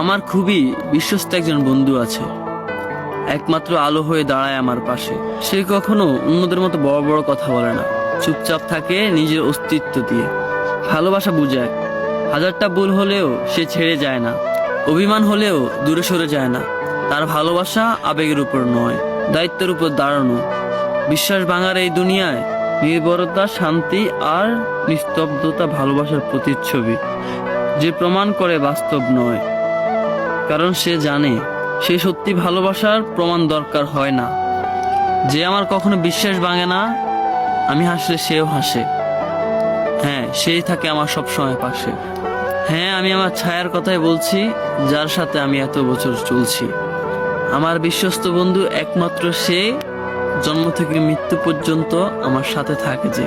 আমার খুবই বিশ্বস্ত একজন বন্ধু আছে, একমাত্র আলো হয়ে দাঁড়ায় আমার পাশে। সে কখনো অন্যদের মতো বড় বড় কথা বলে না, চুপচাপ থাকে নিজের অস্তিত্ব দিয়ে। ভালোবাসা বুঝায়, হাজারটা ভুল হলেও সে ছেড়ে যায় না, অভিমান হলেও দূরে সরে যায় না। তার ভালোবাসা আবেগের উপর নয়, দায়িত্বের উপর দাঁড়ানো। বিশ্বাস ভাঙার এই দুনিয়ায় নির্ভরতা, শান্তি আর নিস্তব্ধতা ভালোবাসার প্রতিচ্ছবি, যে প্রমাণ করে বাস্তব নয়। কারণ সে জানে সে সত্যি ভালোবাসার প্রমাণ দরকার হয় না। যে আমার কখনো বিশ্বাস ভাঙে না, আমি হাসলে সেও হাসে। হ্যাঁ, সেই থাকে আমার সব সময় পাশে। হ্যাঁ, আমি আমার ছায়ার কথাই বলছি, যার সাথে আমি এত বছর চলছি। আমার বিশ্বস্ত বন্ধু একমাত্র সে, জন্ম থেকে মৃত্যু পর্যন্ত আমার সাথে থাকে যে।